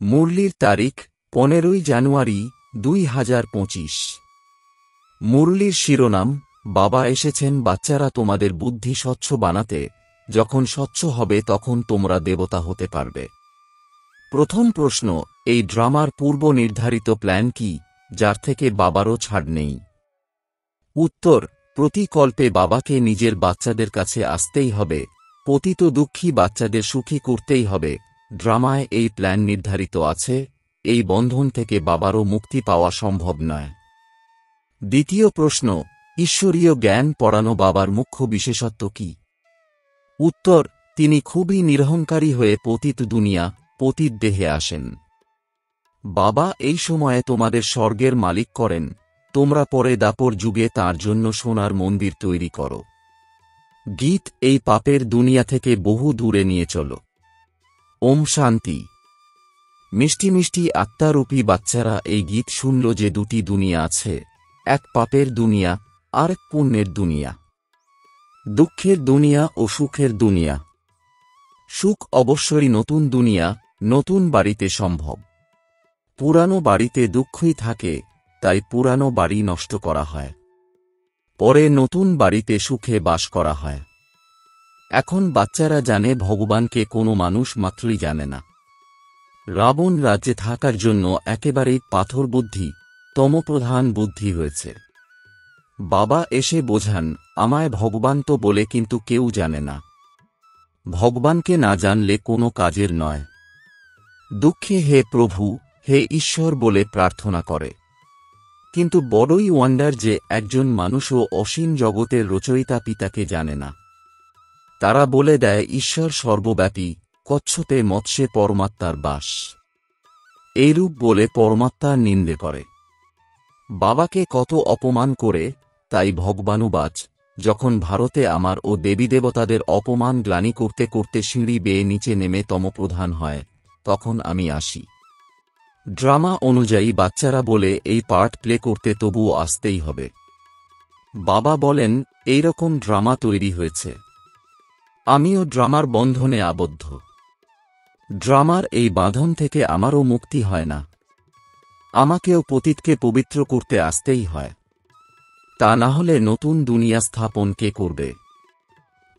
মুরলির তারিখ 15 জানুয়ারি 2025। মুরলির শিরোনাম, বাবা এসেছেন বাচ্চারা তোমাদের বুদ্ধি স্বচ্ছ বানাতে, যখন স্বচ্ছ হবে তখন তোমরা দেবতা হতে পারবে। প্রথম প্রশ্ন, এই ড্রামার পূর্ব নির্ধারিত প্ল্যান কি, যার থেকে বাবারও ছাড় নেই? উত্তর, প্রতিকল্পে বাবাকে নিজের বাচ্চাদের কাছে আসতেই হবে, পতিত দুঃখী বাচ্চাদের সুখী করতেই হবে। ড্রামায় এই প্ল্যান নির্ধারিত আছে, এই বন্ধন থেকে বাবারও মুক্তি পাওয়া সম্ভব নয়। দ্বিতীয় প্রশ্ন, ঈশ্বরীয় জ্ঞান পড়ানো বাবার মুখ্য বিশেষত্ব কি? উত্তর, তিনি খুবই নিরহংকারী হয়ে পতিত দুনিয়া, পতিত দেহে আসেন। বাবা এই সময়ে তোমাদের স্বর্গের মালিক করেন, তোমরা পরে দাপর যুগে তাঁর জন্য সোনার মন্দির তৈরি করো। গীত এই পাপের দুনিয়া থেকে বহু দূরে নিয়ে চলো। ওম শান্তি। মিষ্টি মিষ্টি আত্মারূপী বাচ্চারা এই গীত শুনল যে দুটি দুনিয়া আছে, এক পাপের দুনিয়া, আর এক পুণ্যের দুনিয়া। দুঃখের দুনিয়া ও সুখের দুনিয়া। সুখ অবশ্যই নতুন দুনিয়া, নতুন বাড়িতে সম্ভব। পুরানো বাড়িতে দুঃখই থাকে, তাই পুরানো বাড়ি নষ্ট করা হয়, পরে নতুন বাড়িতে সুখে বাস করা হয়। এখন বাচ্চারা জানে ভগবানকে কোনো মানুষ মাত্রই জানে না। রাবণ রাজ্যে থাকার জন্য একেবারেই পাথর বুদ্ধি, তমপ্রধান বুদ্ধি হয়েছে। বাবা এসে বোঝান, আমায় ভগবান তো বলে কিন্তু কেউ জানে না। ভগবানকে না জানলে কোনো কাজের নয়। দুঃখে হে প্রভু, হে ঈশ্বর বলে প্রার্থনা করে। কিন্তু বড়ই ওয়ান্ডার যে একজন মানুষও অসীম জগতের রচয়িতা পিতাকে জানে না। তারা বলে দেয় ঈশ্বর সর্বব্যাপী, কচ্ছপে মৎস্যে পরমাত্মার বাস। এইরূপ বলে পরমাত্মার নিন্দে করে। বাবাকে কত অপমান করে, তাই ভগবানুবাচ, যখন ভারতে আমার ও দেবী দেবতাদের অপমান গ্লানি করতে করতে সিঁড়ি বেয়ে নিচে নেমে তমপ্রধান হয়, তখন আমি আসি। ড্রামা অনুযায়ী বাচ্চারা বলে এই পার্ট প্লে করতে তবুও আসতেই হবে। বাবা বলেন, এইরকম ড্রামা তৈরি হয়েছে, আমিও ড্রামার বন্ধনে আবদ্ধ। ড্রামার এই বাঁধন থেকে আমারও মুক্তি হয় না। আমাকেও পতিতকে পবিত্র করতে আসতেই হয়, তা না হলে নতুন দুনিয়া স্থাপন কে করবে?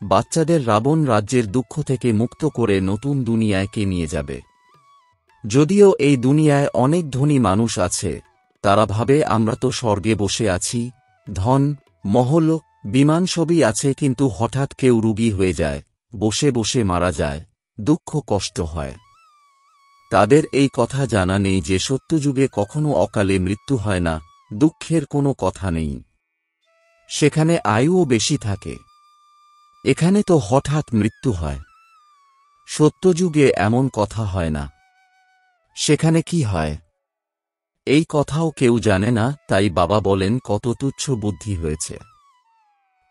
বাচ্চাদের রাবণ রাজ্যের দুঃখ থেকে মুক্ত করে নতুন দুনিয়ায় কে নিয়ে যাবে? যদিও এই দুনিয়ায় অনেক ধনী মানুষ আছে, তারা ভাবে আমরা তো স্বর্গে বসে আছি, ধন, মহল, বিমান সবই আছে, কিন্তু হঠাৎ কেউ রোগী হয়ে যায়, বসে বসে মারা যায়, দুঃখ কষ্ট হয়। তাদের এই কথা জানা নেই যে সত্যযুগে কখনো অকালে মৃত্যু হয় না, দুঃখের কোনো কথা নেই। সেখানে আয়ুও বেশি থাকে। এখানে তো হঠাৎ মৃত্যু হয়। সত্যযুগে এমন কথা হয় না। সেখানে কি হয়, এই কথাও কেউ জানে না। তাই বাবা বলেন, কত তুচ্ছ বুদ্ধি হয়েছে,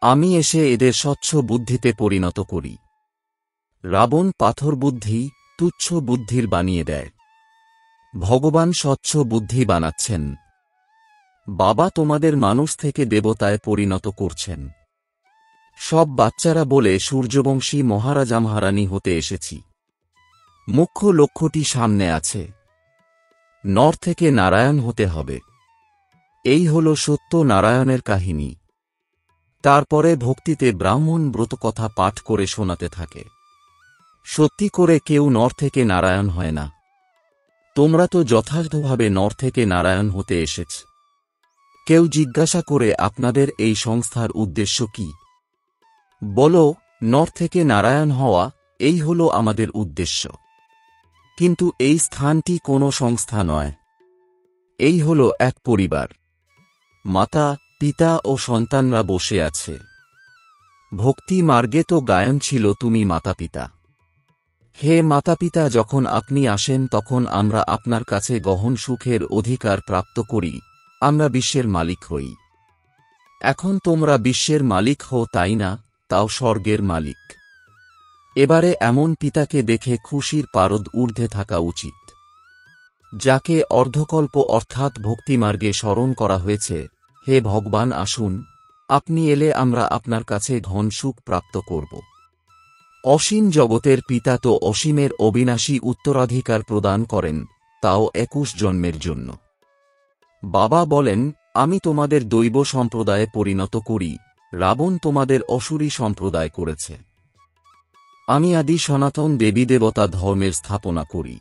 আমি এসে এদের স্বচ্ছ বুদ্ধিতে পরিণত করি। রাবণ পাথর বুদ্ধি, তুচ্ছ বুদ্ধির বানিয়ে দেয়। ভগবান স্বচ্ছ বুদ্ধি বানাচ্ছেন। বাবা তোমাদের মানুষ থেকে দেবতায় পরিণত করছেন। সব বাচ্চারা বলে সূর্যবংশী মহারাজা মহারানী হতে এসেছি। মুখ্য লক্ষ্যটি সামনে আছে, নর থেকে নারায়ণ হতে হবে। এই হল সত্য নারায়ণের কাহিনী। তারপরে ভক্তিতে ব্রাহ্মণ ব্রতকথা পাঠ করে শোনাতে থাকে। সত্যি করে কেউ নর থেকে নারায়ণ হয় না। তোমরা তো যথার্থভাবে নর থেকে নারায়ণ হতে এসেছ। কেউ জিজ্ঞাসা করে আপনাদের এই সংস্থার উদ্দেশ্য কি? বলো, নর থেকে নারায়ণ হওয়া, এই হল আমাদের উদ্দেশ্য। কিন্তু এই স্থানটি কোনো সংস্থা নয়, এই হল এক পরিবার। মাতা, পিতা ও সন্তানরা বসে আছে। ভক্তি মার্গে তো গায়ন ছিল তুমি মাতা পিতা। হে মাতা পিতা, যখন আপনি আসেন তখন আমরা আপনার কাছে গহন সুখের অধিকার প্রাপ্ত করি, আমরা বিশ্বের মালিক হই। এখন তোমরা বিশ্বের মালিক হও, তাই না? তাও স্বর্গের মালিক। এবারে এমন পিতাকে দেখে খুশির পারদ ঊর্ধ্বে থাকা উচিত, যাকে অর্ধকল্প অর্থাৎ ভক্তিমার্গে স্মরণ করা হয়েছে। হে ভগবান, আসুন, আপনি এলে আমরা আপনার কাছে ধন সুখ প্রাপ্ত করব। অসীম জগতের পিতা তো অসীমের অবিনাশী উত্তরাধিকার প্রদান করেন, তাও 21 জন্মের জন্য। বাবা বলেন, আমি তোমাদের দৈব সম্প্রদায়ে পরিণত করি, রাবণ তোমাদের অসুরী সম্প্রদায় করেছে। আমি আদি সনাতন দেবী দেবতা ধর্মের স্থাপনা করি।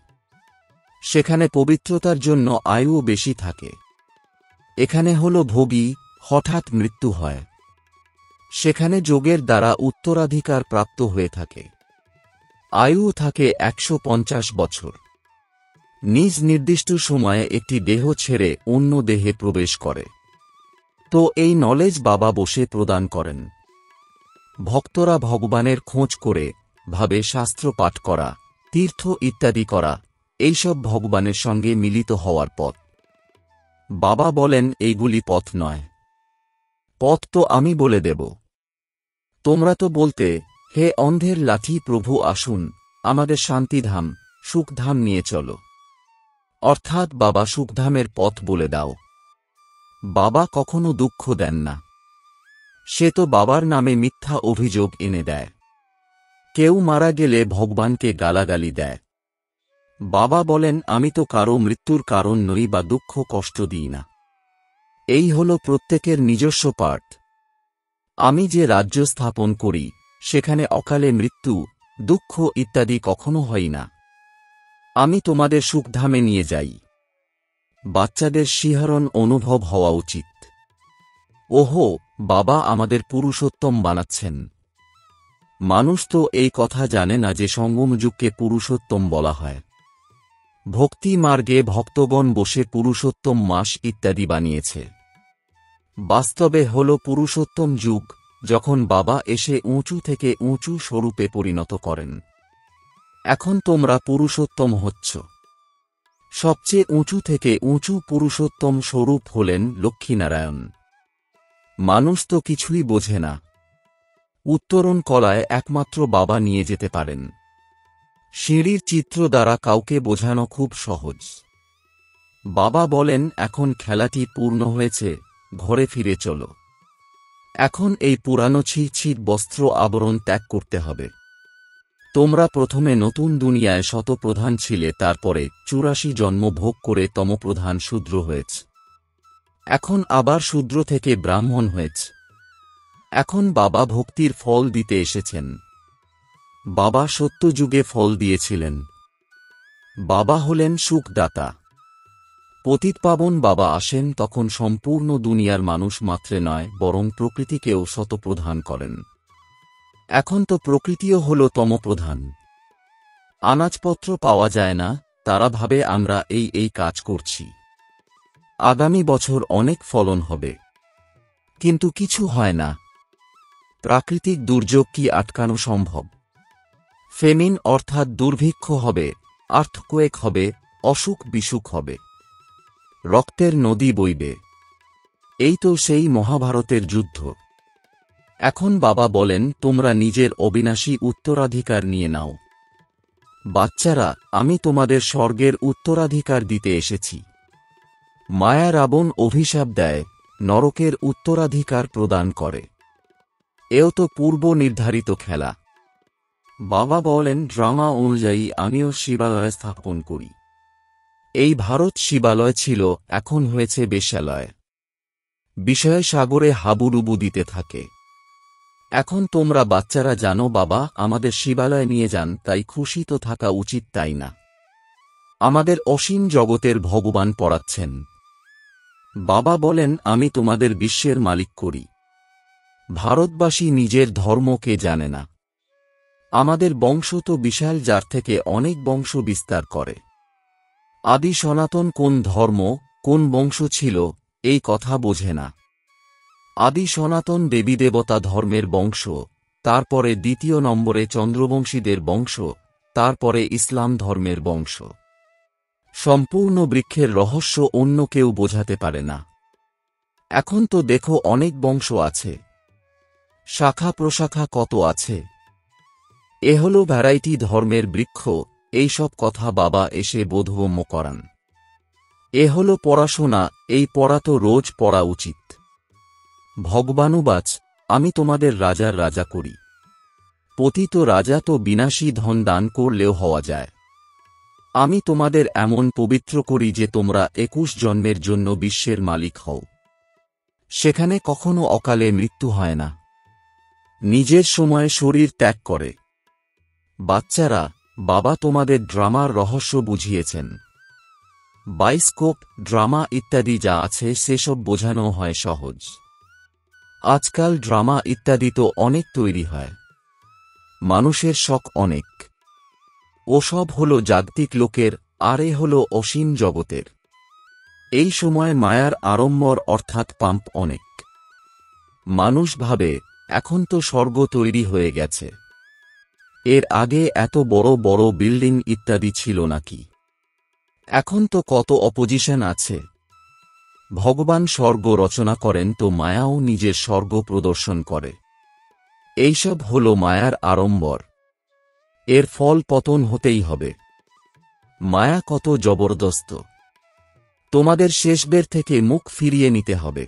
সেখানে পবিত্রতার জন্য আয়ুও বেশি থাকে। এখানে হল ভোগী, হঠাৎ মৃত্যু হয়। সেখানে যোগের দ্বারা উত্তরাধিকার প্রাপ্ত হয়ে থাকে। আয়ু থাকে 150 বছর। নিজ নির্দিষ্ট সময়ে একটি দেহ ছেড়ে অন্য দেহে প্রবেশ করে। তো এই নলেজ বাবা বসে প্রদান করেন। ভক্তরা ভগবানের খোঁজ করে ভাবে শাস্ত্র পাঠ করা, তীর্থ ইত্যাদি করা, এইসব ভগবানের সঙ্গে মিলিত হওয়ার পথ। বাবা বলেন, এইগুলি পথ নয়। পথ তো আমি বলে দেব। তোমরা তো বলতে, হে অন্ধের লাঠি, প্রভু আসুন, আমাদের শান্তিধাম, সুখধাম নিয়ে চলো। অর্থাৎ বাবা সুখধামের পথ বলে দাও। বাবা কখনো দুঃখ দেন না। সে তো বাবার নামে মিথ্যা অভিযোগ এনে দেয়। কেউ মারা গেলে ভগবানকে গালাগালি দেয়। বাবা বলেন, আমি তো কারো মৃত্যুর কারণ নই বা দুঃখ কষ্ট দিই না। এই হল প্রত্যেকের নিজস্ব পার্ট। আমি যে রাজ্য স্থাপন করি, সেখানে অকালে মৃত্যু, দুঃখ ইত্যাদি কখনো হয় না। আমি তোমাদের সুখধামে নিয়ে যাই। বাচ্চাদের শিহরণ অনুভব হওয়া উচিত। ওহো, বাবা আমাদের পুরুষোত্তম বানাচ্ছেন। মানুষ তো এই কথা জানে না যে সঙ্গম যুগকে পুরুষোত্তম বলা হয়। ভক্তি মার্গে ভক্তগণ বসে পুরুষোত্তম মাস ইত্যাদি বানিয়েছে। বাস্তবে হল পুরুষোত্তম যুগ, যখন বাবা এসে উঁচু থেকে উঁচু স্বরূপে পরিণত করেন। এখন তোমরা পুরুষোত্তম হচ্ছ। সবচেয়ে উঁচু থেকে উঁচু পুরুষোত্তম স্বরূপ হলেন লক্ষ্মীনারায়ণ। মানুষ তো কিছুই বোঝে না। উত্তরণ কলায় একমাত্র বাবা নিয়ে যেতে পারেন। সিঁড়ির চিত্র দ্বারা কাউকে বোঝানো খুব সহজ। বাবা বলেন, এখন খেলাটি পূর্ণ হয়েছে, ঘরে ফিরে চলো। এখন এই পুরানো ছিট বস্ত্র আবরণ ত্যাগ করতে হবে। তোমরা প্রথমে নতুন দুনিয়ায় শতপ্রধান ছিলে, তারপরে 84 জন্ম ভোগ করে তমপ্রধান শূদ্র হয়েছে। এখন আবার শূদ্র থেকে ব্রাহ্মণ হয়েছে। এখন বাবা ভক্তির ফল দিতে এসেছেন। বাবা সত্যযুগে ফল দিয়েছিলেন। বাবা হলেন সুখদাতা। পতিতপাবন বাবা আসেন তখন সম্পূর্ণ দুনিয়ার মানুষ মাত্রে নয়, বরং প্রকৃতিকেও শতপ্রধান করেন। এখন তো প্রকৃতিও হল তমপ্রধান। আনাজপত্র পাওয়া যায় না, তারা ভাবে আমরা এই কাজ করছি। আগামী বছর অনেক ফলন হবে, কিন্তু কিছু হয় না। প্রাকৃতিক দুর্যোগ কি আটকানো সম্ভব? ফেমিন অর্থাৎ দুর্ভিক্ষ হবে, আর্থকোয়েক হবে, অসুখ বিসুখ হবে, রক্তের নদী বইবে। এই তো সেই মহাভারতের যুদ্ধ। এখন বাবা বলেন, তোমরা নিজের অবিনাশী উত্তরাধিকার নিয়ে নাও। বাচ্চারা, আমি তোমাদের স্বর্গের উত্তরাধিকার দিতে এসেছি। মায়া রাবণ অভিশাপ দেয়, নরকের উত্তরাধিকার প্রদান করে। এও তো পূর্ব নির্ধারিত খেলা। বাবা বলেন, ড্রামা অনুযায়ী আমিও শিবালয় স্থাপন করি। এই ভারত শিবালয় ছিল, এখন হয়েছে বেশ্যালয়। বিষয় সাগরে হাবুডুবু দিতে থাকে। এখন তোমরা বাচ্চারা জানো বাবা আমাদের শিবালয় নিয়ে যান, তাই খুশি তো থাকা উচিত, তাই না? আমাদের অসীম জগতের ভগবান পড়াচ্ছেন। বাবা বলেন, আমি তোমাদের বিশ্বের মালিক করি। ভারতবাসী নিজের ধর্মকে জানে না। আমাদের বংশ তো বিশাল, যার থেকে অনেক বংশ বিস্তার করে। আদি সনাতন কোন ধর্ম, কোন বংশ ছিল, এই কথা বোঝে না। আদি সনাতন দেবী দেবতা ধর্মের বংশ, তারপরে দ্বিতীয় নম্বরে চন্দ্রবংশীদের বংশ, তারপরে ইসলাম ধর্মের বংশ। সম্পূর্ণ বৃক্ষের রহস্য অন্য কেউ বোঝাতে পারে না। এখন তো দেখো অনেক বংশ আছে, শাখা প্রশাখা কত আছে। এ হল ভ্যারাইটি ধর্মের বৃক্ষ। এই সব কথা বাবা এসে বোধগম্য করান। এ হল পড়াশোনা, এই পড়া তো রোজ পড়া উচিত। ভগবানুবাচ, আমি তোমাদের রাজার রাজা করি। পতিত রাজা তো বিনাশী ধন দান করলেও হওয়া যায়। আমি তোমাদের এমন পবিত্র করি যে তোমরা 21 জন্মের জন্য বিশ্বের মালিক হও। সেখানে কখনো অকালে মৃত্যু হয় না। নিজের সময়ে শরীর ত্যাগ করে। বাচ্চারা, বাবা তোমাদের ড্রামার রহস্য বুঝিয়েছেন। বাইস্কোপ, ড্রামা ইত্যাদি যা আছে সেসব বোঝানো হয় সহজ। আজকাল ড্রামা ইত্যাদি তো অনেক তৈরি হয়। মানুষের শখ অনেক। ওসব হল জাগতিক লোকের, আর এ হল অসীম জগতের। এই সময় মায়ার আড়ম্বর অর্থাৎ পাম্প অনেক। মানুষ ভাবে এখন তো স্বর্গ তৈরি হয়ে গেছে। এর আগে এত বড় বড় বিল্ডিং ইত্যাদি ছিল নাকি? এখন তো কত অপোজিশন আছে। ভগবান স্বর্গ রচনা করেন তো মায়াও নিজের স্বর্গ প্রদর্শন করে। এইসব হল মায়ার আড়ম্বর। এর ফল পতন হতেই হবে। মায়া কত জবরদস্ত। তোমাদের শেষবের থেকে মুখ ফিরিয়ে নিতে হবে।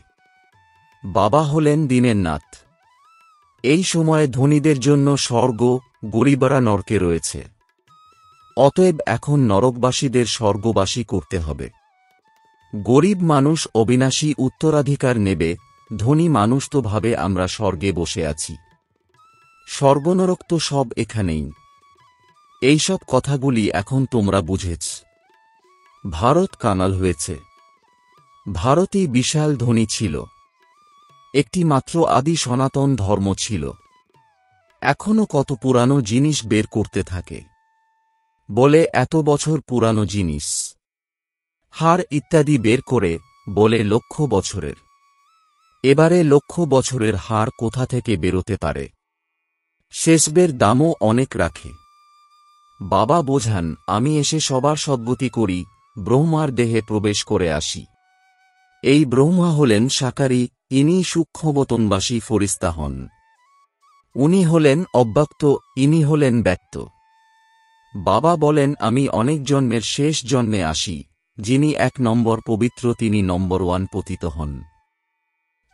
বাবা হলেন দিনের নাথ। এই সময়ে ধনীদের জন্য স্বর্গ, গরিবরা নরকে রয়েছে। অতএব এখন নরকবাসীদের স্বর্গবাসী করতে হবে। গরিব মানুষ অবিনাশী উত্তরাধিকার নেবে, ধনী মানুষ তো ভাবে আমরা স্বর্গে বসে আছি। স্বর্গনরক তো সব এখানেই। এইসব কথাগুলি এখন তোমরা বুঝেছ। ভারত কাঙাল হয়েছে। ভারতই বিশাল ধনী ছিল। একটি মাত্র আদি সনাতন ধর্ম ছিল। এখনো কত পুরানো জিনিস বের করতে থাকে। বলে এত বছর পুরানো জিনিস। হার ইত্যাদি বের করে বলে লক্ষ বছরের। এবারে লক্ষ বছরের হার কোথা থেকে বেরোতে পারে? শেষবের দামও অনেক রাখে। বাবা বোঝান আমি এসে সবার সদ্গতি করি, ব্রহ্মার দেহে প্রবেশ করে আসি। এই ব্রহ্মা হলেন সাকারী, ইনি সূক্ষ্মবতনবাসী ফরিস্তা হন। উনি হলেন অব্যক্ত, ইনি হলেন ব্যক্ত। বাবা বলেন আমি অনেক জন্মের শেষ জন্মে আসি, যিনি 1 নম্বর পবিত্র তিনি নম্বর 1 পতিত হন।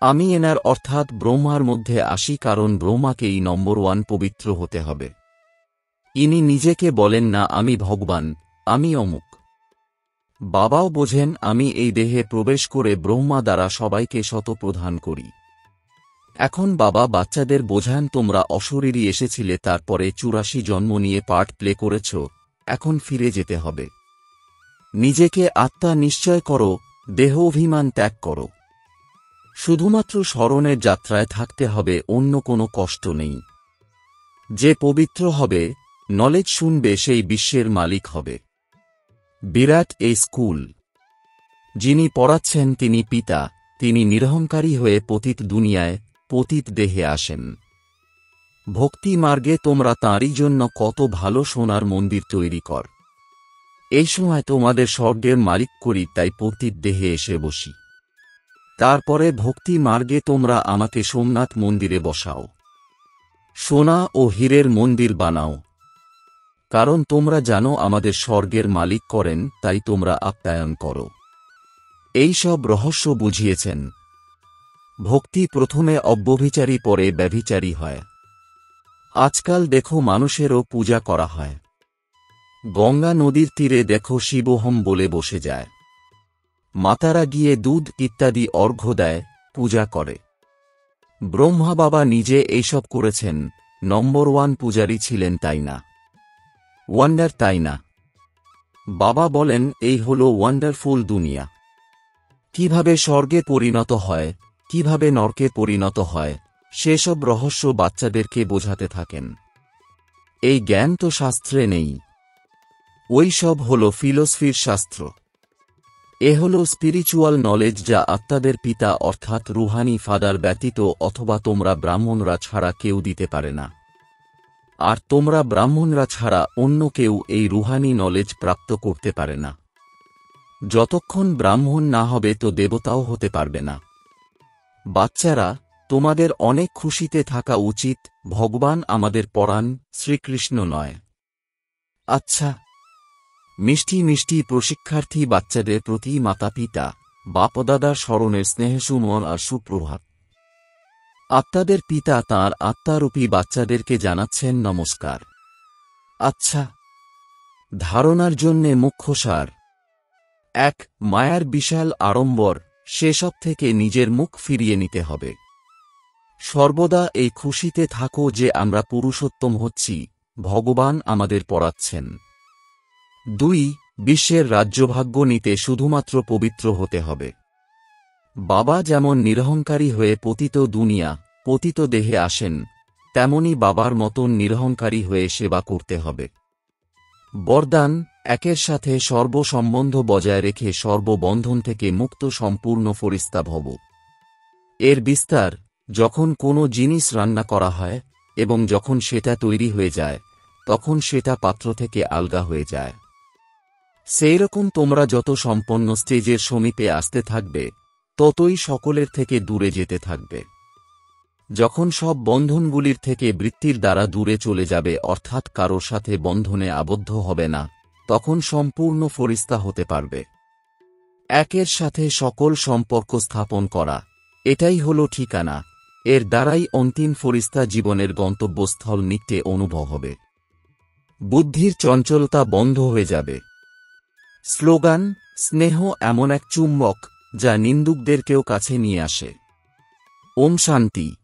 আমি এনার অর্থাৎ ব্রহ্মার মধ্যে আসি কারণ ব্রহ্মাকেই নম্বর 1 পবিত্র হতে হবে। ইনি নিজেকে বলেন না আমি ভগবান, আমি অমুক। বাবাও বোঝেন আমি এই দেহে প্রবেশ করে ব্রহ্মা দ্বারা সবাইকে শতপ্রধান করি। এখন বাবা বাচ্চাদের বোঝান তোমরা অশরীরী এসেছিলে, তারপরে 84 জন্ম নিয়ে পার্ট প্লে করেছ, এখন ফিরে যেতে হবে। নিজেকে আত্মা নিশ্চয় করো, দেহ অভিমান ত্যাগ করো। শুধুমাত্র স্মরণের যাত্রায় থাকতে হবে, অন্য কোনো কষ্ট নেই। যে পবিত্র হবে, নলেজ শুনবে সেই বিশ্বের মালিক হবে। বিরাট এই স্কুল। যিনি পড়াচ্ছেন তিনি পিতা, তিনি নিরহংকারী হয়ে পতিত দুনিয়ায়, পতিত দেহে আসেন। ভক্তি মার্গে তোমরা তাঁরই জন্য কত ভালো সোনার মন্দির তৈরি কর। এই সময় তোমাদের স্বর্গের মালিক করি, তাই পতিত দেহে এসে বসি। তারপরে ভক্তি মার্গে তোমরা আমাকে সোমনাথ মন্দিরে বসাও। সোনা ও হীরের মন্দির বানাও। কারণ তোমরা জানো আমাদের স্বর্গের মালিক করেন, তাই তোমরা আপ্যায়ন করো। এই সব রহস্য বুঝিয়েছেন। ভক্তি প্রথমে অব্যভিচারী পরে ব্যভিচারী হয়। আজকাল দেখো মানুষেরও পূজা করা হয়। গঙ্গা নদীর তীরে দেখো শিবহোম বলে বসে যায়। মাতারা গিয়ে দুধ ইত্যাদি অর্ঘ্য দেয়, পূজা করে। ব্রহ্মা বাবা নিজে এইসব করেছেন, নম্বর 1 পূজারী ছিলেন তাই না? ওয়ান্ডার তাই না? বাবা বলেন এই হলো ওয়ান্ডারফুল দুনিয়া। কিভাবে স্বর্গে পরিণত হয়, কিভাবে নরকে পরিণত হয়, সেসব রহস্য বাচ্চাদেরকে বোঝাতে থাকেন। এই জ্ঞান তো শাস্ত্রে নেই। ওই সব হল ফিলোসফির শাস্ত্র। এ হল স্পিরিচুয়াল নলেজ যা আত্মাদের পিতা অর্থাৎ রুহানি ফাদার ব্যতীত অথবা তোমরা ব্রাহ্মণরা ছাড়া কেউ দিতে পারে না। আর তোমরা ব্রাহ্মণরা ছাড়া অন্য কেউ এই রুহানি নলেজ প্রাপ্ত করতে পারে না। যতক্ষণ ব্রাহ্মণ না হবে তো দেবতাও হতে পারবে না। বাচ্চারা, তোমাদের অনেক খুশিতে থাকা উচিত, ভগবান আমাদের পড়ান, শ্রীকৃষ্ণ নয়। আচ্ছা, মিষ্টি মিষ্টি প্রশিক্ষার্থী বাচ্চাদের প্রতি মাতা পিতা, বাপদাদার স্মরণের স্নেহসুমন আর সুপ্রভাত। আত্মাদের পিতা তাঁর আত্মারূপী বাচ্চাদেরকে জানাচ্ছেন নমস্কার। আচ্ছা, ধারণার জন্যে মুখ্য সার। 1. মায়ার বিশাল আড়ম্বর, সেসব থেকে নিজের মুখ ফিরিয়ে নিতে হবে। সর্বদা এই খুশিতে থাকো যে আমরা পুরুষোত্তম হচ্ছি, ভগবান আমাদের পড়াচ্ছেন। 2. বিশ্বের রাজ্যভাগ্য নিতে শুধুমাত্র পবিত্র হতে হবে। বাবা যেমন নিরহংকারী হয়ে পতিত দুনিয়া, পতিত দেহে আসেন, তেমনি বাবার মতন নিরহংকারী হয়ে সেবা করতে হবে। বরদান, একের সাথে সর্বসম্বন্ধ বজায় রেখে সর্ববন্ধন থেকে মুক্ত সম্পূর্ণ ফরিস্তা ভব। এর বিস্তার, যখন কোনো জিনিস রান্না করা হয় এবং যখন সেটা তৈরি হয়ে যায়, তখন সেটা পাত্র থেকে আলগা হয়ে যায়। সেইরকম তোমরা যত সম্পন্ন স্টেজের সমীপে আসতে থাকবে, ততই সকলের থেকে দূরে যেতে থাকবে। যখন সব বন্ধনগুলির থেকে বৃত্তির দ্বারা দূরে চলে যাবে, অর্থাৎ কারোর সাথে বন্ধনে আবদ্ধ হবে না, তখন সম্পূর্ণ ফরিস্তা হতে পারবে। একের সাথে সকল সম্পর্ক স্থাপন করা, এটাই হলো ঠিকানা। এর দ্বারাই অন্তিম ফরিস্তা জীবনের গন্তব্যস্থল নিত্যে অনুভব হবে। বুদ্ধির চঞ্চলতা বন্ধ হয়ে যাবে। স্লোগান, স্নেহ এমন এক চুম্বক যা নিন্দুকদেরকেও কাছে নিয়ে আসে। ওম শান্তি।